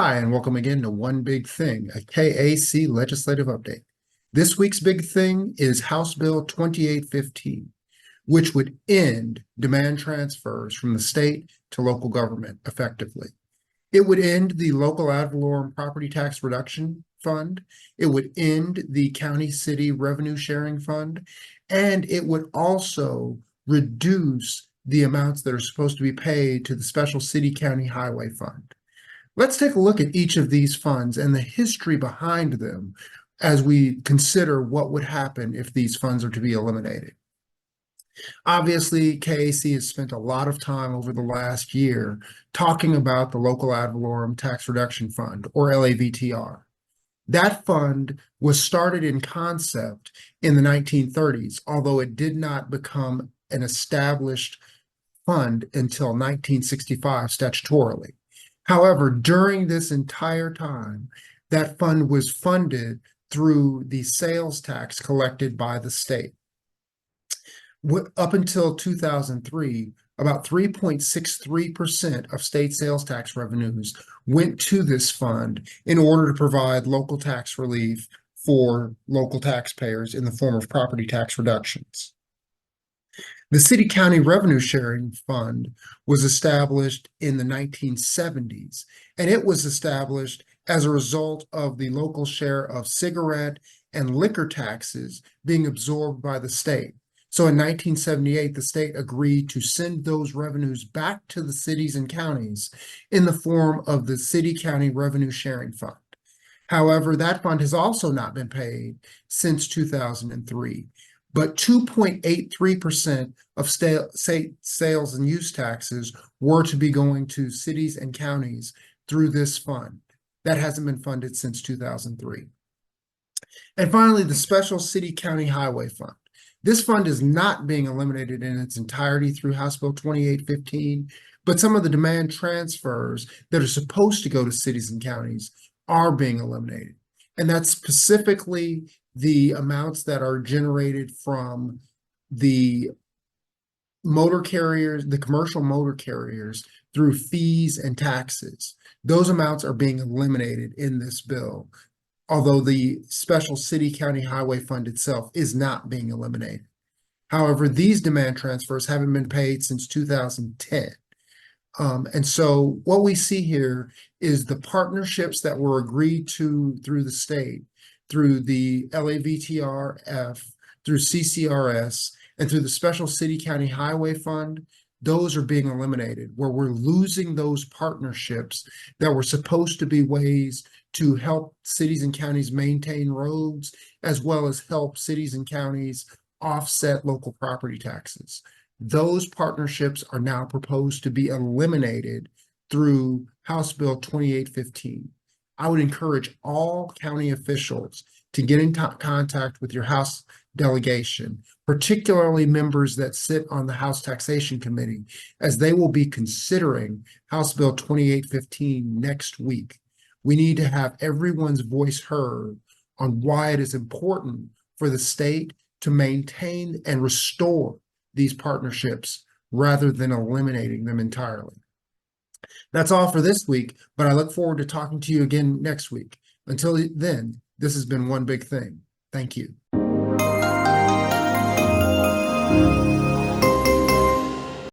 Hi, and welcome again to One Big Thing, a KAC legislative update. This week's big thing is House Bill 2815, which would end demand transfers from the state to local government effectively. It would end the local ad valorem property tax reduction fund. It would end the county city revenue sharing fund, and it would also reduce the amounts that are supposed to be paid to the special city county highway fund. Let's take a look at each of these funds and the history behind them as we consider what would happen if these funds are to be eliminated. Obviously, KAC has spent a lot of time over the last year talking about the Local Ad Valorem Tax Reduction Fund, or LAVTR. That fund was started in concept in the 1930s, although it did not become an established fund until 1965 statutorily. However, during this entire time, that fund was funded through the sales tax collected by the state. Up until 2003, about 3.63% of state sales tax revenues went to this fund in order to provide local tax relief for local taxpayers in the form of property tax reductions. The City County Revenue Sharing Fund was established in the 1970s, and it was established as a result of the local share of cigarette and liquor taxes being absorbed by the state. So in 1978, the state agreed to send those revenues back to the cities and counties in the form of the City County Revenue Sharing Fund. However, that fund has also not been paid since 2003. But 2.83% of state sales and use taxes were to be going to cities and counties through this fund. That hasn't been funded since 2003. And finally, the Special City County Highway Fund. This fund is not being eliminated in its entirety through House Bill 2815, but some of the demand transfers that are supposed to go to cities and counties are being eliminated. And that's specifically the amounts that are generated from the motor carriers, the commercial motor carriers, through fees and taxes. Those amounts are being eliminated in this bill, although the Special City County Highway Fund itself is not being eliminated. However, these demand transfers haven't been paid since 2010. And so what we see here is the partnerships that were agreed to through the state, through the LAVTRF, through CCRS, and through the Special City County Highway Fund. Those are being eliminated, where we're losing those partnerships that were supposed to be ways to help cities and counties maintain roads, as well as help cities and counties offset local property taxes. Those partnerships are now proposed to be eliminated through House Bill 2815. I would encourage all county officials to get in contact with your House delegation, particularly members that sit on the House Taxation Committee, as they will be considering House Bill 2815 next week. We need to have everyone's voice heard on why it is important for the state to maintain and restore these partnerships rather than eliminating them entirely. That's all for this week, but I look forward to talking to you again next week. Until then, this has been One Big Thing. Thank you.